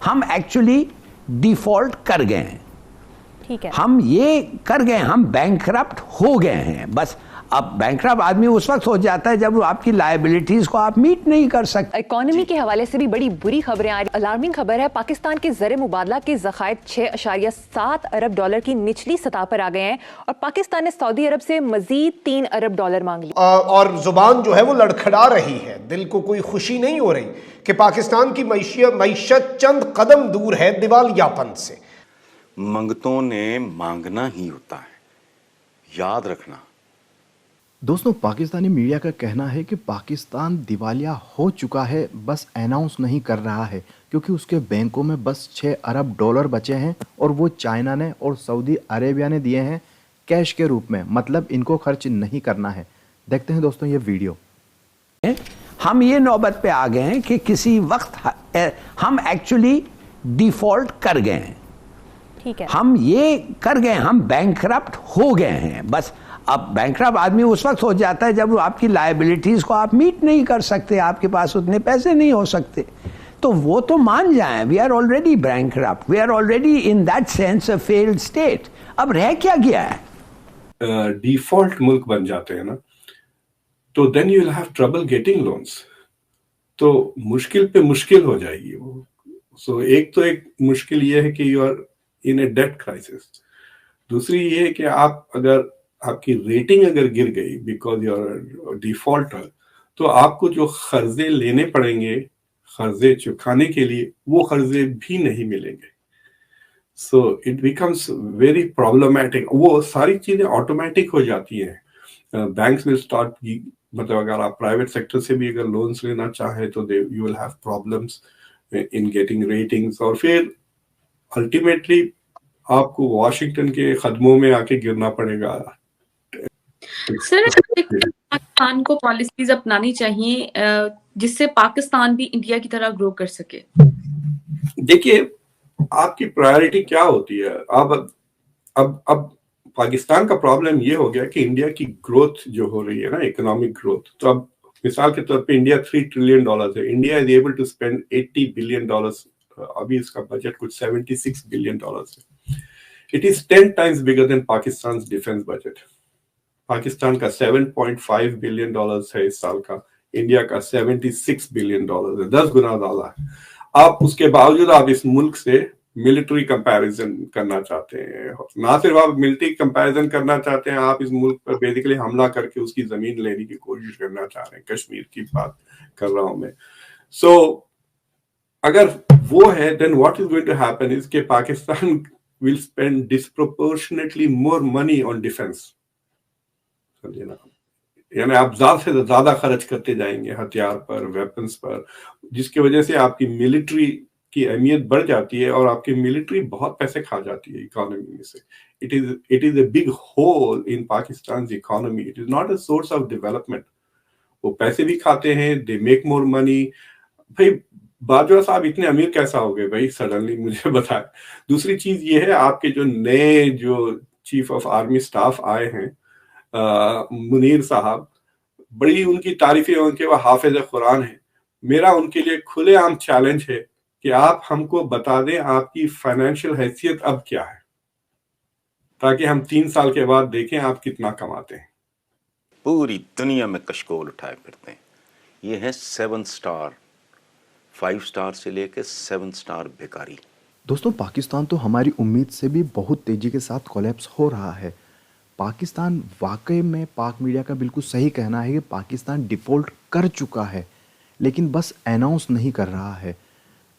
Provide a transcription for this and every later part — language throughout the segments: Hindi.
हम एक्चुअली डिफॉल्ट कर गए हैं। ठीक है, हम ये कर गए, हम बैंकरप्ट हो गए हैं बस। अब बैंकरप्ट आदमी उस वक्त हो जाता है जब वो आपकी लायबिलिटीज को आप मीट नहीं कर सकते। इकोनॉमी के हवाले से भी बड़ी बुरी खबरें आ रही। अलार्मिंग खबर है, पाकिस्तान के ज़र मुबादला के ज़खायर 6.7 अरब डॉलर की निचली सतह पर आ गए हैं और पाकिस्तान ने सऊदी अरब से मजीद 3 अरब डॉलर मांग लिए। और जुबान जो है वो लड़खड़ा रही है, दिल को कोई खुशी नहीं हो रही कि पाकिस्तान की मईशत चंद कदम दूर है दिवालियापन से। मंगतों ने मांगना ही होता है, याद रखना। दोस्तों, पाकिस्तानी मीडिया का कहना है कि पाकिस्तान दिवालिया हो चुका है, बस अनाउंस नहीं कर रहा है क्योंकि उसके बैंकों में बस 6 अरब डॉलर बचे हैं और वो चाइना ने और सऊदी अरेबिया ने दिए हैं कैश के रूप में, मतलब इनको खर्च नहीं करना है। देखते हैं दोस्तों ये वीडियो। हम ये नौबत पे आ गए हैं कि किसी वक्त हम एक्चुअली डिफॉल्ट कर गए हैं। ठीक है, हम ये कर गए, हम बैंकरप्ट हो गए हैं बस। अब बैंकरप्ट आदमी उस वक्त हो जाता है जब आपकी लायबिलिटीज को आप मीट नहीं कर सकते, आपके पास उतने पैसे नहीं हो सकते। तो वो तो मान जाएं, we are already bankrupt, we are already in that sense a failed state. अब रह क्या गया है? डिफॉल्ट मुल्क बन जाते हैं ना, तो then you will have trouble getting loans. तो मुश्किल पे मुश्किल हो जाएगी वो। सो एक मुश्किल ये है कि you are in a debt crisis. दूसरी ये है कि आप अगर आपकी रेटिंग अगर गिर गई बिकॉज यू आर डिफॉल्टर, तो आपको जो कर्जे लेने पड़ेंगे कर्जे चुकाने के लिए, वो कर्जे भी नहीं मिलेंगे। So it becomes very problematic. वो सारी चीजें ऑटोमेटिक हो जाती हैं। बैंक्स विल स्टार्ट, मतलब अगर आप प्राइवेट सेक्टर से भी अगर लोन्स लेना चाहे तो you will have problems in getting ratings, और फिर अल्टीमेटली आपको वॉशिंगटन के कदमों में आके गिरना पड़ेगा। सर, पाकिस्तान को पॉलिसीज अपनानी चाहिए जिससे पाकिस्तान भी इंडिया की तरह ग्रो कर सके। देखिए, आपकी प्रायोरिटी क्या होती है? अब पाकिस्तान का प्रॉब्लम ये हो गया कि इंडिया की ग्रोथ जो हो रही है ना, इकोनॉमिक ग्रोथ, तो अब मिसाल के तौर पे इंडिया $3 ट्रिलियन है, India is able to spend $80 billion. अभी इसका बजट कुछ $76 बिलियन है। It is 10 times bigger than Pakistan defence budget. Pakistan का $7.5 बिलियन है इस साल का, इंडिया का $76 बिलियन है, 10 गुना ज्यादा है। आप उसके बावजूद आप इस मुल्क से मिलिट्री कंपैरिजन करना चाहते हैं। ना सिर्फ आप मिलिट्री कंपैरिजन करना चाहते हैं, आप इस मुल्क पर बेसिकली हमला करके उसकी जमीन लेने की कोशिश करना चाह रहे हैं। कश्मीर की बात कर रहा हूं मैं। सो अगर वो है, then what is going to happen is कि Pakistan will spend disproportionately more money on defence. समझे ना? यानी आप ज्यादा से ज्यादा खर्च करते जाएंगे हथियार पर, वेपन्स पर, जिसकी वजह से आपकी मिलिट्री की अहमियत बढ़ जाती है और आपकी मिलिट्री बहुत पैसे खा जाती है इकोनॉमी में से। It is a big hole in Pakistan economy. It is not a source of development. वो पैसे भी खाते हैं, दे मेक मोर मनी। भाई बाजवा साहब इतने अमीर कैसा हो गए भाई सडनली, मुझे बताए। दूसरी चीज ये है, आपके जो नए जो चीफ ऑफ आर्मी स्टाफ आए हैं, मुनीर साहब, बड़ी उनकी तारीफें उनके, वो हाफिज कुरान है। मेरा उनके लिए खुलेआम चैलेंज है कि आप हमको बता दें आपकी फाइनेंशियल हैसियत अब क्या है, ताकि हम 3 साल के बाद देखें आप कितना कमाते हैं। पूरी दुनिया में कशकोल उठाए फिरते हैं। ये है 7 स्टार, 5 स्टार से लेकर 7 स्टार भिखारी। दोस्तों, पाकिस्तान तो हमारी उम्मीद से भी बहुत तेजी के साथ कोलैप्स हो रहा है। पाकिस्तान वाकई में, पाक मीडिया का बिल्कुल सही कहना है कि पाकिस्तान डिफ़ॉल्ट कर चुका है, लेकिन बस अनाउंस नहीं कर रहा है।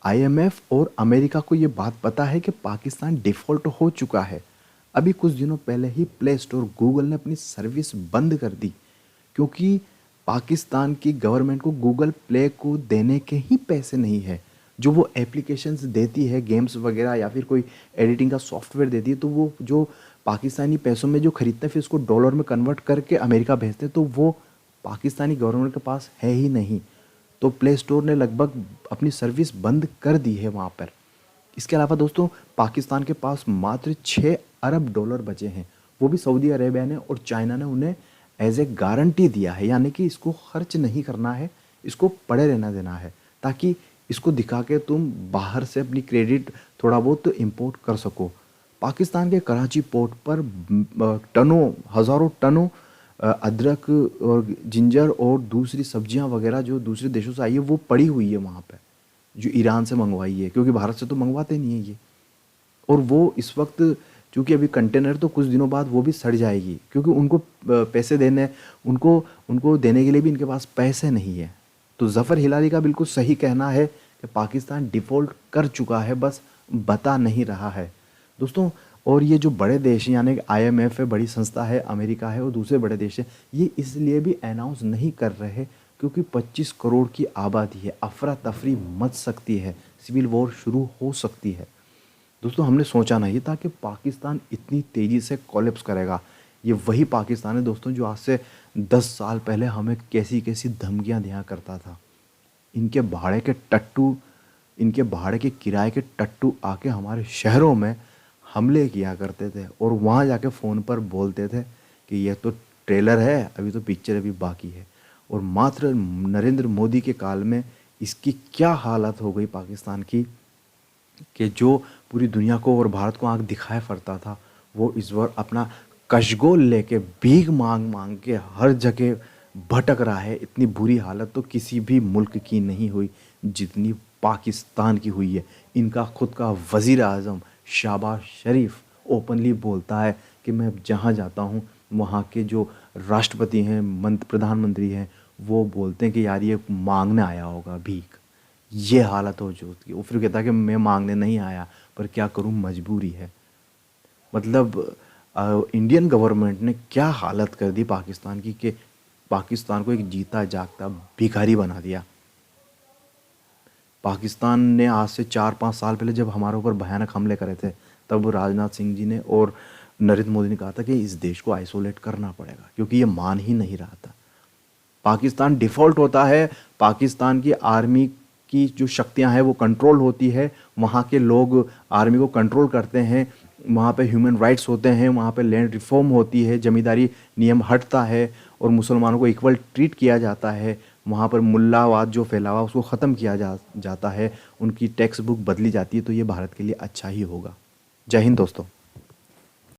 आईएमएफ और अमेरिका को ये बात पता है कि पाकिस्तान डिफ़ॉल्ट हो चुका है। अभी कुछ दिनों पहले ही प्ले स्टोर, गूगल ने अपनी सर्विस बंद कर दी क्योंकि पाकिस्तान की गवर्नमेंट को गूगल प्ले को देने के ही पैसे नहीं है। जो वो एप्लीकेशंस देती है, गेम्स वगैरह या फिर कोई एडिटिंग का सॉफ्टवेयर देती है, तो वो जो पाकिस्तानी पैसों में जो खरीदते हैं फिर उसको डॉलर में कन्वर्ट करके अमेरिका भेजते हैं, तो वो पाकिस्तानी गवर्नमेंट के पास है ही नहीं। तो प्ले स्टोर ने लगभग अपनी सर्विस बंद कर दी है वहाँ पर। इसके अलावा दोस्तों, पाकिस्तान के पास मात्र 6 अरब डॉलर बचे हैं, वो भी सऊदी अरेबिया ने और चाइना ने उन्हें एज ए गारंटी दिया है, यानी कि इसको खर्च नहीं करना है, इसको पड़े रहना देना है, ताकि इसको दिखा के तुम बाहर से अपनी क्रेडिट थोड़ा बहुत इंपोर्ट कर सको। पाकिस्तान के कराची पोर्ट पर टनों, हज़ारों टनों अदरक और जिंजर और दूसरी सब्जियां वगैरह जो दूसरे देशों से आई है वो पड़ी हुई है वहाँ पे, जो ईरान से मंगवाई है, क्योंकि भारत से तो मंगवाते नहीं है ये। और वो इस वक्त चूँकि अभी कंटेनर तो कुछ दिनों बाद वो भी सड़ जाएगी, क्योंकि उनको पैसे देने उनको देने के लिए भी इनके पास पैसे नहीं है। तो ज़फ़र हिलाली का बिल्कुल सही कहना है कि पाकिस्तान डिफ़ॉल्ट कर चुका है, बस बता नहीं रहा है दोस्तों। और ये जो बड़े देश हैं, यानी IMF है, बड़ी संस्था है, अमेरिका है और दूसरे बड़े देश हैं, ये इसलिए भी अनाउंस नहीं कर रहे क्योंकि 25 करोड़ की आबादी है, अफरा तफरी मच सकती है, सिविल वॉर शुरू हो सकती है। दोस्तों हमने सोचा नहीं था कि पाकिस्तान इतनी तेज़ी से कोलैप्स करेगा। ये वही पाकिस्तान है दोस्तों जो आज से 10 साल पहले हमें कैसी कैसी धमकियाँ दिया करता था। इनके भाड़े के किराए के टट्टू आके हमारे शहरों में हमले किया करते थे और वहाँ जाके फ़ोन पर बोलते थे कि यह तो ट्रेलर है, अभी तो पिक्चर अभी बाकी है। और मात्र नरेंद्र मोदी के काल में इसकी क्या हालत हो गई पाकिस्तान की कि जो पूरी दुनिया को और भारत को आंख दिखाए फरता था, वो इस बार अपना कशगोल लेके भीख मांग के हर जगह भटक रहा है। इतनी बुरी हालत तो किसी भी मुल्क की नहीं हुई जितनी पाकिस्तान की हुई है। इनका खुद का वज़ीर आज़म शहबाज शरीफ ओपनली बोलता है कि मैं जहाँ जाता हूँ वहाँ के जो राष्ट्रपति हैं, प्रधानमंत्री हैं, वो बोलते हैं कि यार ये मांगने आया होगा भीख। ये हालत हो चुकी है। वो फिर कहता है कि मैं मांगने नहीं आया, पर क्या करूँ, मजबूरी है। मतलब इंडियन गवर्नमेंट ने क्या हालत कर दी पाकिस्तान की कि पाकिस्तान को एक जीता जागता भिखारी बना दिया। पाकिस्तान ने आज से 4-5 साल पहले जब हमारे ऊपर भयानक हमले करे थे, तब राजनाथ सिंह जी ने और नरेंद्र मोदी ने कहा था कि इस देश को आइसोलेट करना पड़ेगा, क्योंकि ये मान ही नहीं रहा था। पाकिस्तान डिफ़ॉल्ट होता है, पाकिस्तान की आर्मी की जो शक्तियां हैं वो कंट्रोल होती है, वहाँ के लोग आर्मी को कंट्रोल करते हैं, वहाँ पे ह्यूमन राइट्स होते हैं, वहाँ पे लैंड रिफॉर्म होती है, जमींदारी नियम हटता है और मुसलमानों को इक्वल ट्रीट किया जाता है, वहाँ पर मुल्लावाद जो फैला हुआ उसको ख़त्म किया जाता है, उनकी टेक्स्ट बुक बदली जाती है। तो ये भारत के लिए अच्छा ही होगा। जय हिंद दोस्तों।